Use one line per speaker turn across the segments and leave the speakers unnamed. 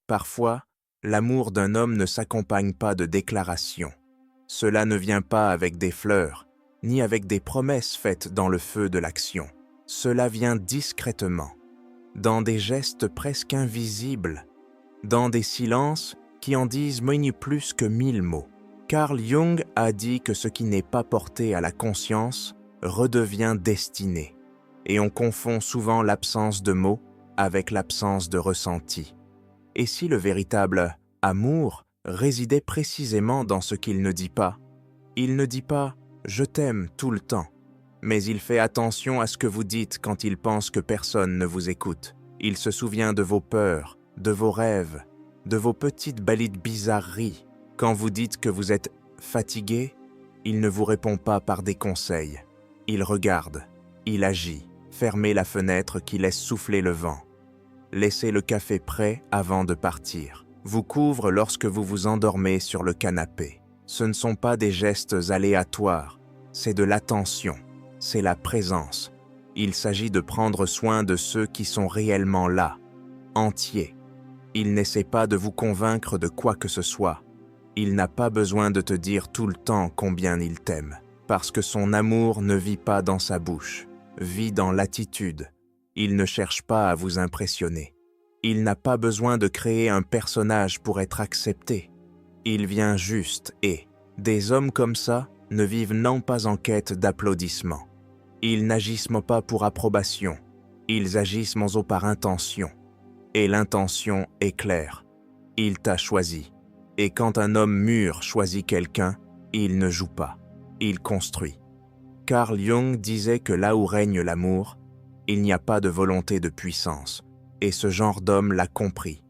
Parfois, l'amour d'un homme ne s'accompagne pas de déclarations. Cela ne vient pas avec des fleurs, ni avec des promesses faites dans le feu de l'action. Cela vient discrètement, dans des gestes presque invisibles, dans des silences qui en disent moins plus que 1000 mots. Carl Jung a dit que ce qui n'est pas porté à la conscience redevient destiné, et on confond souvent l'absence de mots avec l'absence de ressenti. Et si le véritable amour résidait précisément dans ce qu'il ne dit pas? Il ne dit pas « je t'aime » tout le temps, mais il fait attention à ce que vous dites quand il pense que personne ne vous écoute. Il se souvient de vos peurs, de vos rêves, de vos petites balides bizarreries. Quand vous dites que vous êtes fatigué, il ne vous répond pas par des conseils. Il regarde, il agit. Fermez la fenêtre qui laisse souffler le vent. Laissez le café prêt avant de partir. Vous couvre lorsque vous vous endormez sur le canapé. Ce ne sont pas des gestes aléatoires, c'est de l'attention, c'est la présence. Il s'agit de prendre soin de ceux qui sont réellement là, entiers. Il n'essaie pas de vous convaincre de quoi que ce soit. Il n'a pas besoin de te dire tout le temps combien il t'aime, parce que son amour ne vit pas dans sa bouche, vit dans l'attitude. Il ne cherche pas à vous impressionner. Il n'a pas besoin de créer un personnage pour être accepté. Il vient juste et, des hommes comme ça, ne vivent non pas en quête d'applaudissements. Ils n'agissent pas pour approbation, ils agissent par intention. Et l'intention est claire. Il t'a choisi. Et quand un homme mûr choisit quelqu'un, il ne joue pas, il construit. Carl Jung disait que là où règne l'amour, il n'y a pas de volonté de puissance. Et ce genre d'homme l'a compris.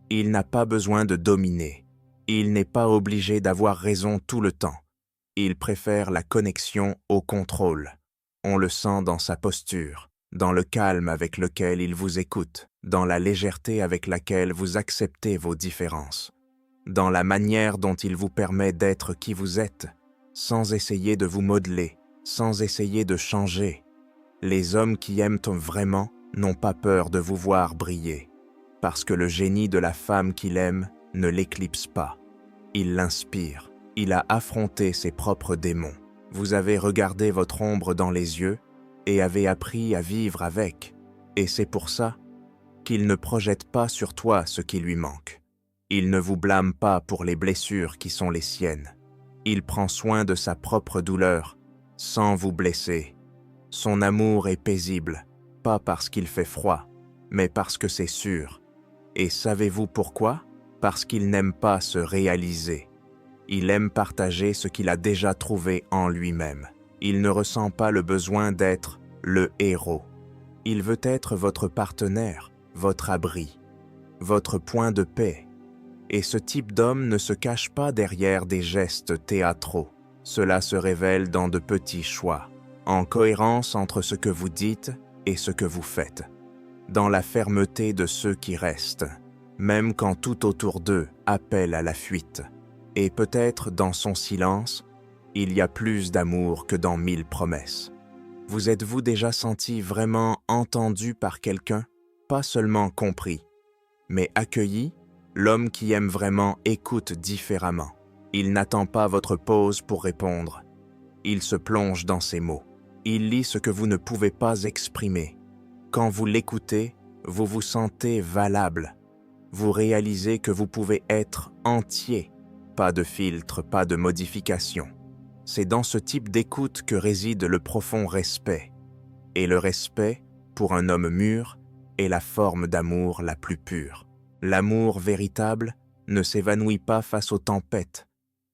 Il n'a pas besoin de dominer. Il n'est pas obligé d'avoir raison tout le temps. Il préfère la connexion au contrôle. On le sent dans sa posture, dans le calme avec lequel il vous écoute, dans la légèreté avec laquelle vous acceptez vos différences, dans la manière dont il vous permet d'être qui vous êtes, sans essayer de vous modeler, sans essayer de changer. Les hommes qui aiment vraiment n'ont pas peur de vous voir briller, parce que le génie de la femme qu'il aime ne l'éclipse pas. Il l'inspire, il a affronté ses propres démons. Vous avez regardé votre ombre dans les yeux et avez appris à vivre avec, et c'est pour ça qu'il ne projette pas sur toi ce qui lui manque. Il ne vous blâme pas pour les blessures qui sont les siennes. Il prend soin de sa propre douleur, sans vous blesser. Son amour est paisible, pas parce qu'il fait froid, mais parce que c'est sûr. Et savez-vous pourquoi? Parce qu'il n'aime pas se réaliser. Il aime partager ce qu'il a déjà trouvé en lui-même. Il ne ressent pas le besoin d'être le héros. Il veut être votre partenaire, votre abri, votre point de paix. Et ce type d'homme ne se cache pas derrière des gestes théâtraux. Cela se révèle dans de petits choix, en cohérence entre ce que vous dites et ce que vous faites, dans la fermeté de ceux qui restent, même quand tout autour d'eux appelle à la fuite. Et peut-être dans son silence, il y a plus d'amour que dans 1000 promesses. Vous êtes-vous déjà senti vraiment entendu par quelqu'un? Pas seulement compris, mais accueilli? L'homme qui aime vraiment écoute différemment. Il n'attend pas votre pause pour répondre. Il se plonge dans ses mots. Il lit ce que vous ne pouvez pas exprimer. Quand vous l'écoutez, vous vous sentez valable. Vous réalisez que vous pouvez être entier. Pas de filtre, pas de modification. C'est dans ce type d'écoute que réside le profond respect. Et le respect, pour un homme mûr, est la forme d'amour la plus pure. L'amour véritable ne s'évanouit pas face aux tempêtes.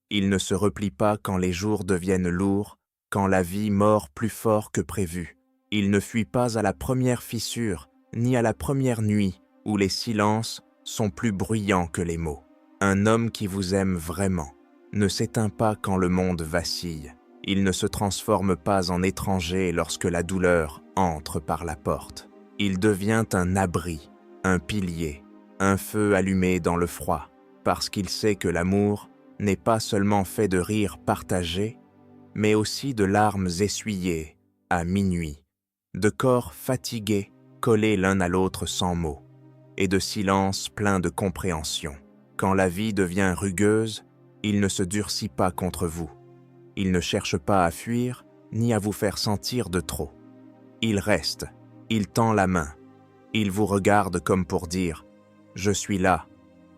Il ne se replie pas quand les jours deviennent lourds, quand la vie mord plus fort que prévu. Il ne fuit pas à la première fissure, ni à la première nuit où les silences sont plus bruyants que les mots. Un homme qui vous aime vraiment ne s'éteint pas quand le monde vacille. Il ne se transforme pas en étranger lorsque la douleur entre par la porte. Il devient un abri, un pilier, un feu allumé dans le froid, parce qu'il sait que l'amour n'est pas seulement fait de rires partagés, mais aussi de larmes essuyées à minuit, de corps fatigués collés l'un à l'autre sans mots. et de silences pleins de compréhension. Quand la vie devient rugueuse, il ne se durcit pas contre vous. Il ne cherche pas à fuir, ni à vous faire sentir de trop. Il reste, il tend la main, il vous regarde comme pour dire « Je suis là,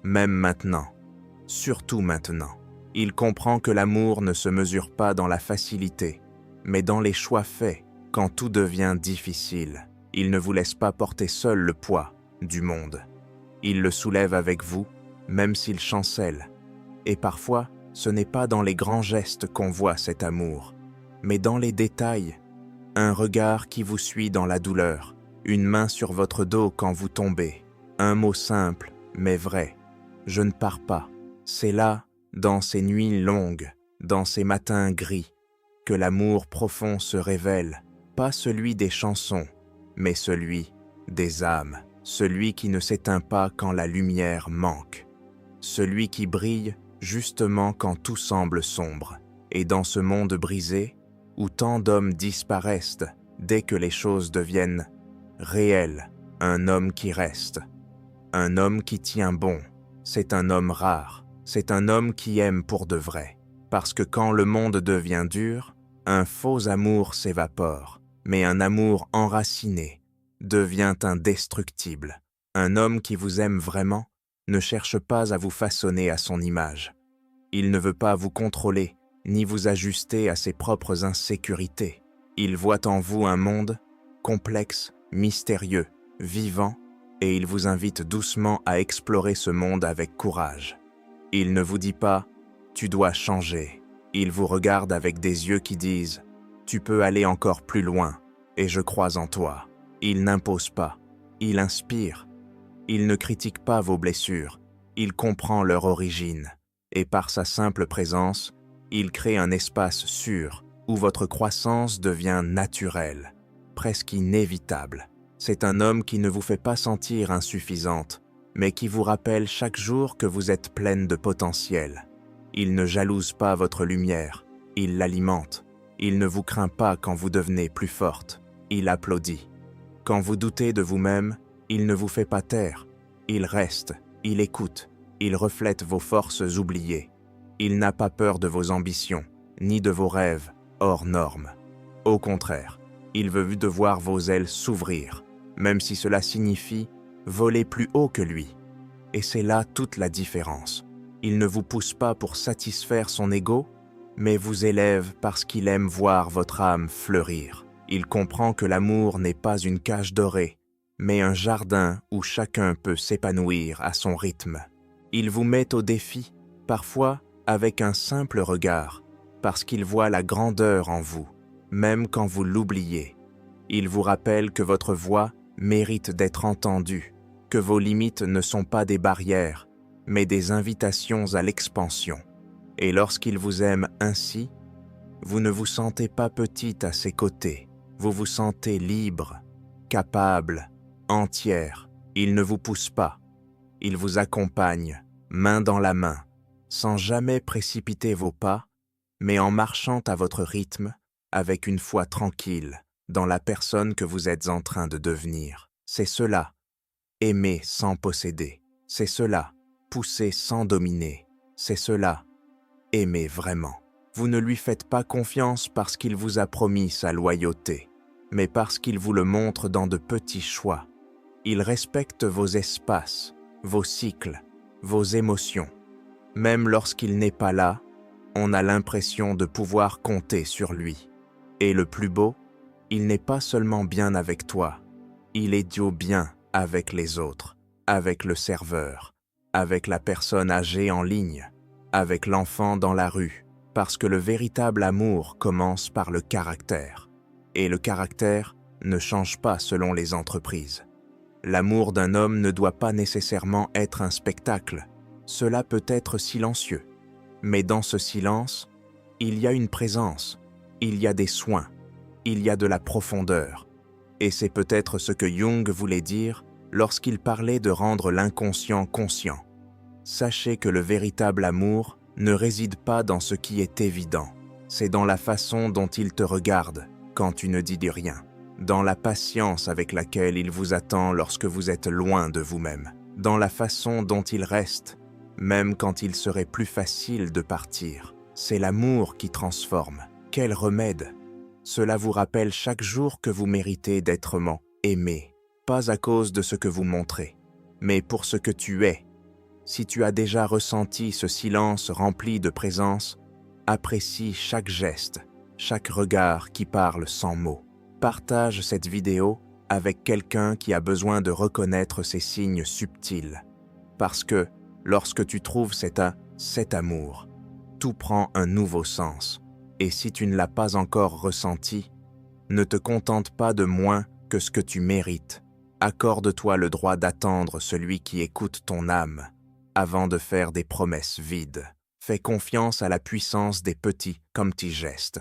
même maintenant, surtout maintenant ». Il comprend que l'amour ne se mesure pas dans la facilité, mais dans les choix faits quand tout devient difficile. Il ne vous laisse pas porter seul le poids du monde. Il le soulève avec vous, même s'il chancelle. Et parfois, ce n'est pas dans les grands gestes qu'on voit cet amour, mais dans les détails. Un regard qui vous suit dans la douleur, une main sur votre dos quand vous tombez, un mot simple, mais vrai. Je ne pars pas. C'est là, dans ces nuits longues, dans ces matins gris, que l'amour profond se révèle, pas celui des chansons, mais celui des âmes, celui qui ne s'éteint pas quand la lumière manque, celui qui brille justement quand tout semble sombre. Et dans ce monde brisé, où tant d'hommes disparaissent dès que les choses deviennent réelles, un homme qui reste, un homme qui tient bon, c'est un homme rare, c'est un homme qui aime pour de vrai. Parce que quand le monde devient dur, un faux amour s'évapore, mais un amour enraciné devient indestructible. Un homme qui vous aime vraiment ne cherche pas à vous façonner à son image. Il ne veut pas vous contrôler, ni vous ajuster à ses propres insécurités. Il voit en vous un monde complexe, mystérieux, vivant, et il vous invite doucement à explorer ce monde avec courage. Il ne vous dit pas « tu dois changer ». Il vous regarde avec des yeux qui disent « tu peux aller encore plus loin, et je crois en toi ». Il n'impose pas, il inspire. Il ne critique pas vos blessures, il comprend leur origine. Et par sa simple présence, il crée un espace sûr où votre croissance devient naturelle, presque inévitable. C'est un homme qui ne vous fait pas sentir insuffisante, mais qui vous rappelle chaque jour que vous êtes pleine de potentiel. Il ne jalouse pas votre lumière, il l'alimente. Il ne vous craint pas quand vous devenez plus forte, il applaudit. Quand vous doutez de vous-même, il ne vous fait pas taire. Il reste, il écoute, il reflète vos forces oubliées. Il n'a pas peur de vos ambitions, ni de vos rêves hors normes. Au contraire, il veut de voir vos ailes s'ouvrir, même si cela signifie voler plus haut que lui. Et c'est là toute la différence. Il ne vous pousse pas pour satisfaire son ego, mais vous élève parce qu'il aime voir votre âme fleurir. Il comprend que l'amour n'est pas une cage dorée, mais un jardin où chacun peut s'épanouir à son rythme. Il vous met au défi, parfois avec un simple regard, parce qu'il voit la grandeur en vous, même quand vous l'oubliez. Il vous rappelle que votre voix mérite d'être entendue, que vos limites ne sont pas des barrières, mais des invitations à l'expansion. Et lorsqu'il vous aime ainsi, vous ne vous sentez pas petite à ses côtés, vous vous sentez libre, capable, entière. Il ne vous pousse pas, il vous accompagne, main dans la main, sans jamais précipiter vos pas, mais en marchant à votre rythme, avec une foi tranquille dans la personne que vous êtes en train de devenir. C'est cela, aimer sans posséder. C'est cela, pousser sans dominer. C'est cela, aimer vraiment. Vous ne lui faites pas confiance parce qu'il vous a promis sa loyauté, mais parce qu'il vous le montre dans de petits choix. Il respecte vos espaces, vos cycles, vos émotions. Même lorsqu'il n'est pas là, on a l'impression de pouvoir compter sur lui. Et le plus beau, il n'est pas seulement bien avec toi, il est Dieu bien avec les autres, avec le serveur, avec la personne âgée en ligne, avec l'enfant dans la rue, parce que le véritable amour commence par le caractère. Et le caractère ne change pas selon les entreprises. L'amour d'un homme ne doit pas nécessairement être un spectacle, cela peut être silencieux. Mais dans ce silence, il y a une présence, il y a des soins, il y a de la profondeur. Et c'est peut-être ce que Jung voulait dire lorsqu'il parlait de rendre l'inconscient conscient. Sachez que le véritable amour ne réside pas dans ce qui est évident, c'est dans la façon dont il te regarde quand tu ne dis rien, dans la patience avec laquelle il vous attend lorsque vous êtes loin de vous-même, dans la façon dont il reste, même quand il serait plus facile de partir. C'est l'amour qui transforme. Quel remède! Cela vous rappelle chaque jour que vous méritez d'être aimé, pas à cause de ce que vous montrez, mais pour ce que tu es. Si tu as déjà ressenti ce silence rempli de présence, apprécie chaque geste, chaque regard qui parle sans mots. Partage cette vidéo avec quelqu'un qui a besoin de reconnaître ces signes subtils. Parce que, lorsque tu trouves cet amour, tout prend un nouveau sens. Et si tu ne l'as pas encore ressenti, ne te contente pas de moins que ce que tu mérites. Accorde-toi le droit d'attendre celui qui écoute ton âme, avant de faire des promesses vides. Fais confiance à la puissance des petits gestes.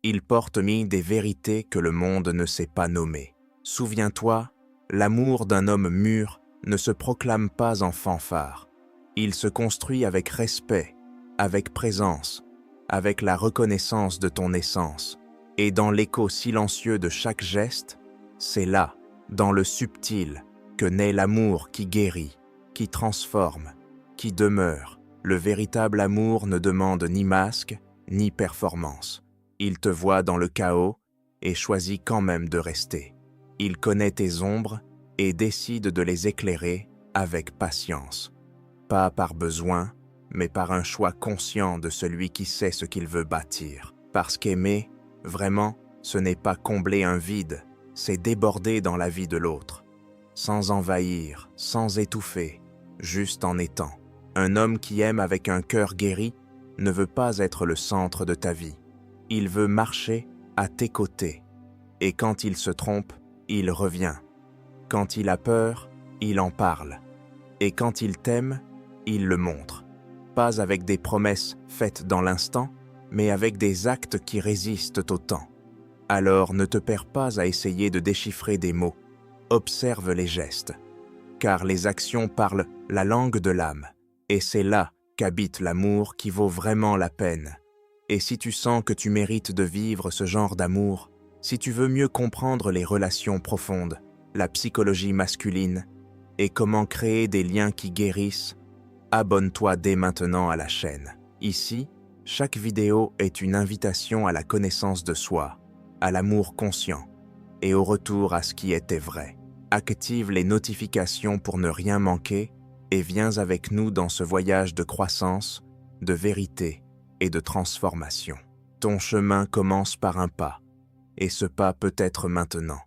Ils portent des vérités que le monde ne sait pas nommer. Souviens-toi, l'amour d'un homme mûr ne se proclame pas en fanfare. Il se construit avec respect, avec présence, avec la reconnaissance de ton essence. Et dans l'écho silencieux de chaque geste, c'est là, dans le subtil, que naît l'amour qui guérit, qui transforme, qui demeure. Le véritable amour ne demande ni masque, ni performance. Il te voit dans le chaos et choisit quand même de rester. Il connaît tes ombres et décide de les éclairer avec patience. Pas par besoin, mais par un choix conscient de celui qui sait ce qu'il veut bâtir. Parce qu'aimer, vraiment, ce n'est pas combler un vide, c'est déborder dans la vie de l'autre. Sans envahir, sans étouffer, juste en étant. Un homme qui aime avec un cœur guéri ne veut pas être le centre de ta vie. Il veut marcher à tes côtés. Et quand il se trompe, il revient. Quand il a peur, il en parle. Et quand il t'aime, il le montre. Pas avec des promesses faites dans l'instant, mais avec des actes qui résistent au temps. Alors ne te perds pas à essayer de déchiffrer des mots. Observe les gestes. Car les actions parlent la langue de l'âme. Et c'est là qu'habite l'amour qui vaut vraiment la peine. Et si tu sens que tu mérites de vivre ce genre d'amour, si tu veux mieux comprendre les relations profondes, la psychologie masculine, et comment créer des liens qui guérissent, abonne-toi dès maintenant à la chaîne. Ici, chaque vidéo est une invitation à la connaissance de soi, à l'amour conscient, et au retour à ce qui était vrai. Active les notifications pour ne rien manquer, et viens avec nous dans ce voyage de croissance, de vérité et de transformation. Ton chemin commence par un pas, et ce pas peut être maintenant.